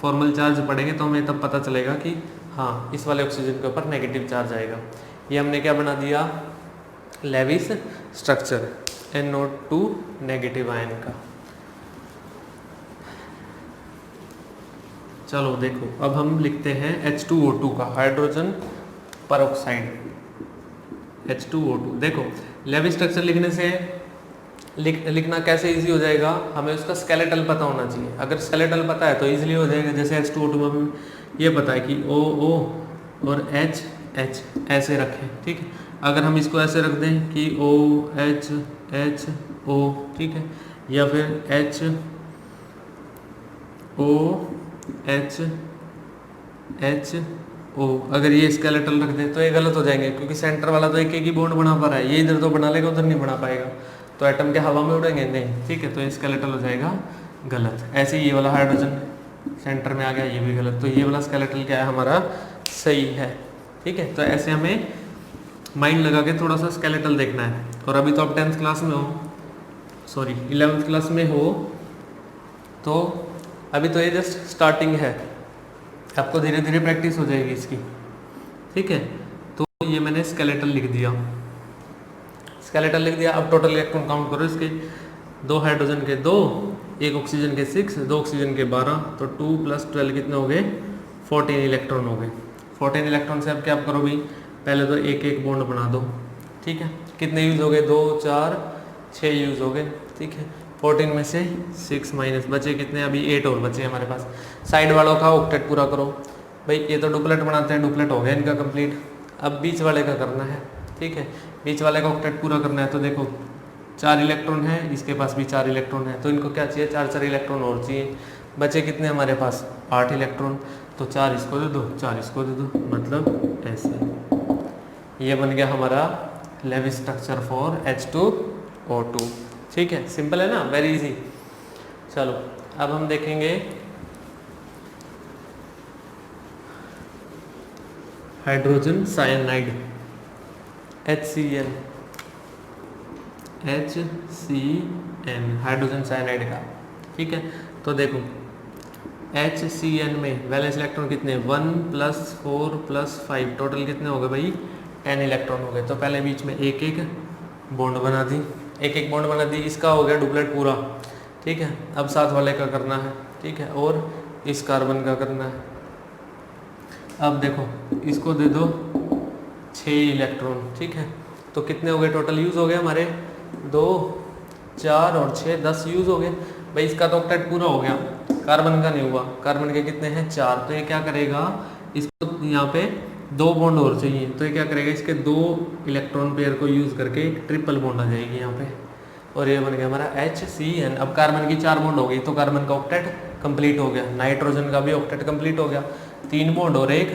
फॉर्मल चार्ज पढ़ेंगे तो हमें तब पता चलेगा कि हाँ इस वाले ऑक्सीजन के ऊपर नेगेटिव चार्ज आएगा। ये हमने क्या बना दिया? Levi's structure NO2 negative ion का। चलो देखो अब हम लिखते हैं H2O2 का, हाइड्रोजन परऑक्साइड H2O2। देखो लेविस स्ट्रक्चर लिखने से लिखना कैसे इजी हो जाएगा? हमें उसका स्केलेटल पता होना चाहिए। अगर स्केलेटल पता है तो इजीली हो जाएगा। जैसे H2O2 में हमें ये पता है कि OO और H ऐसे रखें। ठीक है, अगर हम इसको ऐसे रख दें कि OHHO, ठीक है, या फिर HOHHO, अगर ये स्केलेटल रख दें तो ये गलत हो जाएंगे, क्योंकि सेंटर वाला तो एक एक ही बॉन्ड बना पा रहा है। ये इधर तो बना लेगा, उधर नहीं बना पाएगा, तो एटम के हवा में उड़ेंगे नहीं। ठीक है, तो ये स्केलेटल हो जाएगा गलत। ऐसे ही ये वाला हाइड्रोजन सेंटर में आ गया, ये भी गलत। तो ये वाला स्केलेटल क्या है हमारा? सही है। ठीक है, तो ऐसे हमें माइंड लगा के थोड़ा सा स्केलेटल देखना है। और अभी तो आप 10th क्लास में हो, सॉरी 11th क्लास में हो, तो अभी तो ये जस्ट स्टार्टिंग है, आपको धीरे धीरे प्रैक्टिस हो जाएगी इसकी। ठीक है, तो ये मैंने स्केलेटल लिख दिया। स्केलेटल लिख दिया। अब टोटल इलेक्ट्रॉन काउंट करो इसके। 2 हाइड्रोजन के 2, 1 ऑक्सीजन के 6, 2 ऑक्सीजन के 12, तो 2 + 12 कितने हो गए? 14 इलेक्ट्रॉन हो गए। 14 इलेक्ट्रॉन से अब क्या करो भाई? पहले तो एक एक बॉन्ड बना दो। ठीक है, कितने यूज हो गए? 2 4 6 यूज हो गए। ठीक है, 14 में से 6 माइनस बचे कितने? अभी 8 और बचे हमारे पास। साइड वालों का ऑक्टेट पूरा करो भाई। ये तो डुप्लेट बनाते हैं, डुप्लेट हो गया इनका कंप्लीट। अब बीच वाले का करना है। ठीक है, बीच वाले का ऑक्टेट पूरा करना है। तो देखो 4 इलेक्ट्रॉन है, इसके पास भी 4 इलेक्ट्रॉन है, तो इनको क्या चाहिए? 4 4 इलेक्ट्रॉन और चाहिए। बचे कितने हमारे पास? 8 इलेक्ट्रॉन। तो 4 इसको दे दो, 4 इसको दे दो, मतलब ऐसे। ये बन गया हमारा लेविस स्ट्रक्चर फॉर H2O2। ठीक है, सिंपल है ना, वेरी इजी। चलो अब हम देखेंगे hydrogen cyanide HCN, hydrogen cyanide का। ठीक है, तो देखो HCN में वैलेंस इलेक्ट्रॉन कितने? 1 + 4 + 5, टोटल कितने हो गए भाई? 10 इलेक्ट्रॉन हो गए। तो पहले बीच में एक एक बॉन्ड बना दी, एक एक बॉन्ड बना दी। इसका हो गया डुप्लेट पूरा। ठीक है, अब साथ वाले का करना है। ठीक है, और इस कार्बन का करना है। अब देखो इसको दे दो 6 इलेक्ट्रॉन, ठीक है, तो कितने हो गए टोटल यूज़ हो गए हमारे 2 4 और 6 10 यूज़ हो गए। भाई इसका तो ऑक्टेट पूरा हो गया, कार्बन का नहीं हुआ। कार्बन के कितने हैं 4, तो ये क्या करेगा, इसको यहाँ पे 2 बॉन्ड और चाहिए, तो ये क्या करेगा, इसके 2 इलेक्ट्रॉन पेयर को यूज़ करके एक ट्रिपल बॉन्ड आ जाएगी यहाँ पे, और ये बन गया हमारा HCN। अब कार्बन की 4 बॉन्ड हो गई तो कार्बन का ऑक्टेट कंप्लीट हो गया, नाइट्रोजन का भी ऑक्टेट कंप्लीट हो गया, 3 बॉन्ड और एक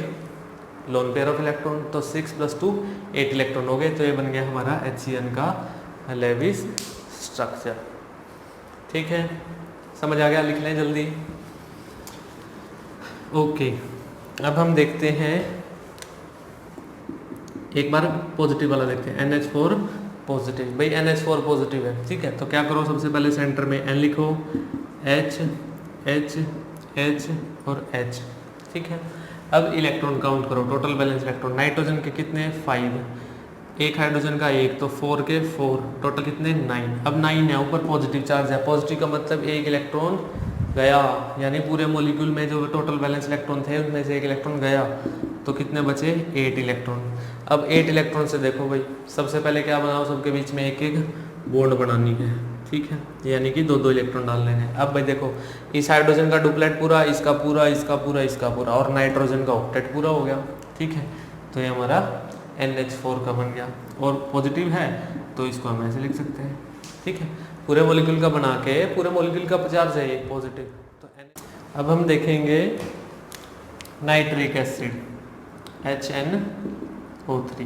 लोन पेयर ऑफ इलेक्ट्रॉन, तो 6 + 2 8 इलेक्ट्रॉन हो गए, तो ये बन गया हमारा HCN का लेविस स्ट्रक्चर। ठीक है, समझ आ गया, लिख लें जल्दी। ओके, अब हम देखते हैं एक बार पॉजिटिव वाला देखते हैं, NH4 पॉजिटिव। भाई NH4 पॉजिटिव है, ठीक है, तो क्या करो, सबसे पहले सेंटर में N लिखो, H H H और H, ठीक है। अब इलेक्ट्रॉन काउंट करो, टोटल बैलेंस इलेक्ट्रॉन, नाइट्रोजन के कितने 5, एक हाइड्रोजन का 1, तो 4 के 4, टोटल कितने 9। अब 9 है, ऊपर पॉजिटिव चार्ज है, पॉजिटिव का मतलब एक इलेक्ट्रॉन गया, यानी पूरे मॉलिक्यूल में जो टोटल बैलेंस इलेक्ट्रॉन थे उनमें से एक इलेक्ट्रॉन गया, तो कितने बचे 8 इलेक्ट्रॉन। अब 8 इलेक्ट्रॉन से देखो भाई, सबसे पहले क्या बनाओ, सबके बीच में एक एक बॉन्ड बनानी है, ठीक है, यानी कि 2-2 इलेक्ट्रॉन डालने हैं। अब भाई देखो, इस हाइड्रोजन का डुप्लेट पूरा, इसका पूरा, इसका पूरा, इसका पूरा, और नाइट्रोजन का ऑक्टेट पूरा हो गया, ठीक है, तो ये हमारा NH4 का बन गया, और पॉजिटिव है तो इसको हम ऐसे लिख सकते हैं, ठीक है, पूरे मॉलिक्यूल का बना के, पूरे मॉलिक्यूल का चार्ज है ये पॉजिटिव। तो अब हम देखेंगे नाइट्रिक एसिड HNO3।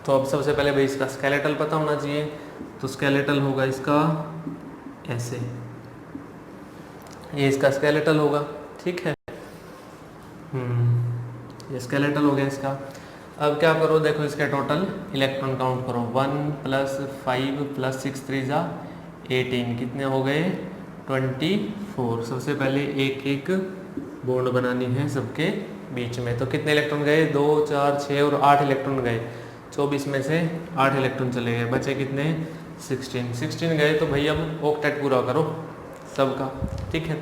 तो अब सबसे पहले भाई इसका स्केलेटल पता होना चाहिए, तो स्केलेटल होगा इसका ऐसे, ये इसका स्केलेटल होगा, ठीक है, ये स्केलेटल हो गया इसका। अब क्या करो, देखो इसके टोटल इलेक्ट्रॉन काउंट करो, 1 + 5 + 6 3 = 18, कितने हो गए 24। सबसे पहले एक एक बॉन्ड बनानी है सबके बीच में, तो कितने इलेक्ट्रॉन गए 2 4 6 और 8 इलेक्ट्रॉन गए, 24 में से 8 इलेक्ट्रॉन चले गए, बचे कितने 16 गए। तो भाई अब ऑक्टेट पूरा करो सबका, ठीक है,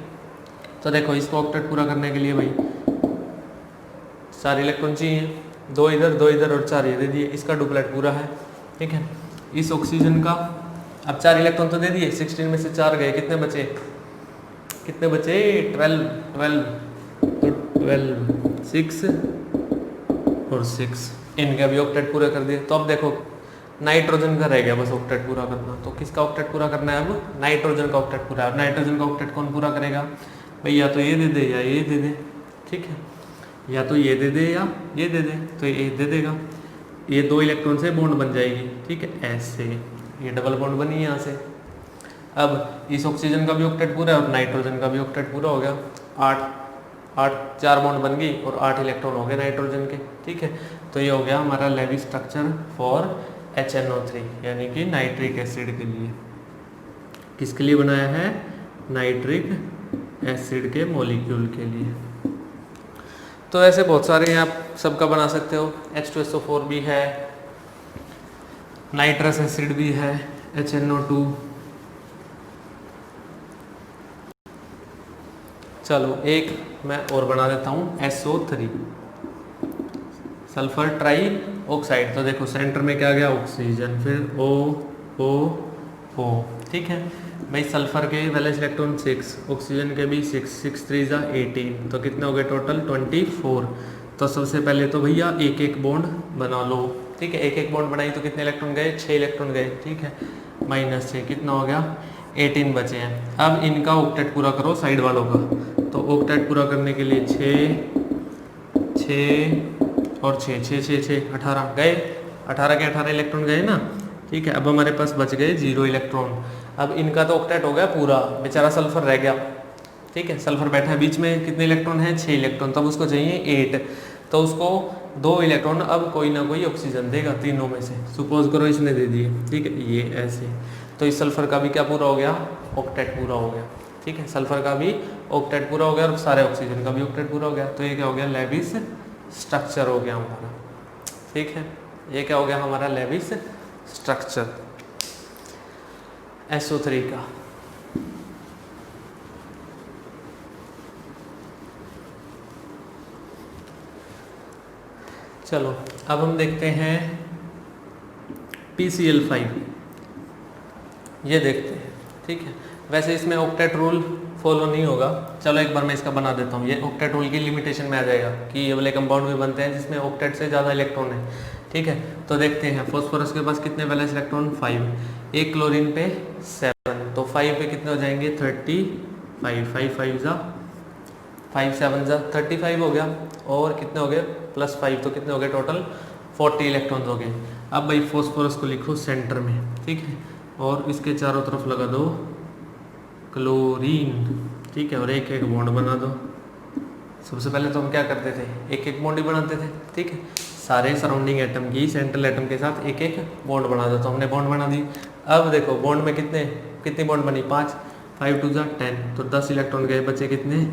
तो देखो इसको ऑक्टेट पूरा करने के लिए भाई 4 इलेक्ट्रॉन चाहिए, 2 इधर 2 इधर और 4 ये दे दिए, इसका डुप्लेट पूरा है, ठीक है। इस ऑक्सीजन का अब 4 इलेक्ट्रॉन तो दे दिए, 16 में से 4 गए, कितने बचे 12, तो 12 6 और 6, इनके भी ऑक्टेट पूरे कर दिए। तो अब देखो नाइट्रोजन का रह गया बस ऑक्टेट पूरा करना, तो किसका ऑक्टेट पूरा करना है, अब नाइट्रोजन का ऑक्टेट पूरा है। अब नाइट्रोजन का ऑक्टेट कौन पूरा करेगा भाई, या तो ये दे दे या ये दे दे, ठीक है, या तो ये दे दे या ये दे दे, तो ये दे देगा, ये 2 इलेक्ट्रॉन से बॉन्ड बन जाएगी, ठीक है, ऐसे ये डबल बॉन्ड बनी यहाँ से। अब इस ऑक्सीजन का भी ऑक्टेट पूरा है और नाइट्रोजन का भी ऑक्टेट पूरा हो गया, 8 4 बॉन्ड बन गई और 8 इलेक्ट्रॉन हो गए नाइट्रोजन के, ठीक है। तो ये हो गया हमारा लेविस स्ट्रक्चर फॉर HNO3, यानी कि नाइट्रिक एसिड के लिए। किसके लिए बनाया है, नाइट्रिक एसिड के मॉलिक्यूल के लिए। तो ऐसे बहुत सारे हैं, आप सबका बना सकते हो, H2SO4 भी है, नाइट्रस एसिड भी है, HNO2। चलो एक मैं और बना देता हूँ, SO3 सल्फर ट्राई ऑक्साइड। तो देखो सेंटर में क्या गया ऑक्सीजन, फिर O, ठीक है भाई। सल्फर के वैलेंस इलेक्ट्रॉन 6, ऑक्सीजन के भी 6, 6 3 = 18, तो कितने हो गए टोटल 24। तो सबसे पहले तो भैया एक एक बॉन्ड बना लो, ठीक है, एक एक बॉन्ड बनाई तो कितने इलेक्ट्रॉन गए 6 इलेक्ट्रॉन गए, ठीक है, -6 कितना हो गया 18 बचे हैं। अब इनका ऑक्टेट पूरा करो साइड वालों का, तो ऑक्टेट पूरा करने के लिए 6 और 6 6 6 6 18 गए, 18 के 18 इलेक्ट्रॉन गए ना, ठीक है। अब हमारे पास बच गए 0 इलेक्ट्रॉन। अब इनका तो ऑक्टेट हो गया पूरा, बेचारा सल्फर रह गया, ठीक है, सल्फर बैठा है बीच में, कितने इलेक्ट्रॉन है 6 इलेक्ट्रॉन, तब उसको चाहिए 8, तो उसको 2 इलेक्ट्रॉन अब कोई ना कोई ऑक्सीजन देगा तीनों में से, सपोज करो इसने दे दिए, ठीक है, ये ऐसे, तो इस सल्फर का भी क्या पूरा हो गया ऑक्टेट पूरा हो गया, ठीक है, सल्फर का भी ऑक्टेट पूरा हो गया और सारे ऑक्सीजन का भी ऑक्टेट पूरा हो गया। तो ये क्या हो गया लेविस स्ट्रक्चर हो गया हमारा, ठीक है, ये क्या हो गया हमारा लेविस स्ट्रक्चर SO3 का। चलो अब हम देखते हैं PCl5, ये देखते हैं। ठीक है, वैसे इसमें ऑक्टेट रूल फॉलो नहीं होगा। चलो एक बार मैं इसका बना देता हूँ। ये ऑक्टेट रूल की लिमिटेशन में आ जाएगा कि ये वाले कंपाउंड भी बनते हैं जिसमें ऑक्टेट से ज़्यादा इलेक्ट्रॉन है। ठीक है, तो देखते हैं फास्फोरस के पास कितने वैलेंस इलेक्ट्रॉन 5, एक क्लोरीन पे 7, तो 5 पे कितने हो जाएंगे 35, 5 7 जा 35 हो गया, और कितने हो गए +5, तो कितने हो गए टोटल 40 इलेक्ट्रॉन हो गए। अब भाई फास्फोरस को लिखो सेंटर में। ठीक है, और इसके चारों तरफ लगा दो क्लोरीन। ठीक है, और एक एक बॉन्ड बना दो। सबसे पहले तो हम क्या करते थे, एक एक बॉन्ड ही बनाते थे। ठीक है, सारे सराउंडिंग एटम की सेंट्रल एटम के साथ एक एक बॉन्ड बना दो, तो हमने बॉन्ड बना दी। अब देखो बॉन्ड में कितनी बॉन्ड बनी 5, 5 2 10, तो 10 इलेक्ट्रॉन गए, बचे कितने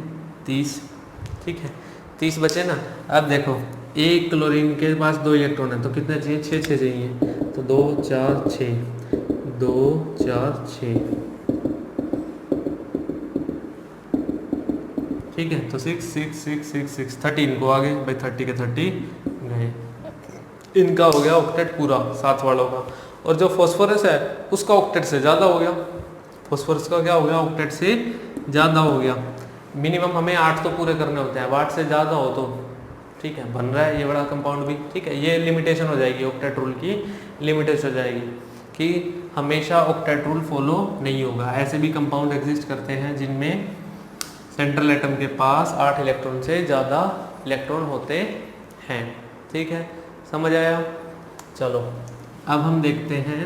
30। ठीक है, 30 बचे ना। अब देखो एक क्लोरीन के पास 2 इलेक्ट्रॉन है, तो कितने चाहिए 6 चाहिए, तो 2 4 6, 2 4 6। ठीक है, तो 6 6 6 6 6 13 को आ गए भाई, 30 के 30 गए। इनका हो गया ऑक्टेट पूरा 7 वालों का। और जो फॉस्फोरस है उसका ऑक्टेट से ज़्यादा हो गया। फॉस्फोरस का क्या हो गया, ऑक्टेट से ज़्यादा हो गया। मिनिमम हमें 8 तो पूरे करने होते हैं, 8 से ज़्यादा हो तो ठीक है बन रहा है ये बड़ा कंपाउंड भी। ठीक है, ये लिमिटेशन हो जाएगी, ऑक्टेट रूल की लिमिटेशन हो जाएगी कि हमेशा ऑक्टेट रूल फॉलो नहीं होगा। ऐसे भी कंपाउंड एग्जिस्ट करते हैं जिनमें सेंट्रल एटम के पास 8 इलेक्ट्रॉन से ज़्यादा इलेक्ट्रॉन होते हैं। ठीक है, समझ आया। चलो अब हम देखते हैं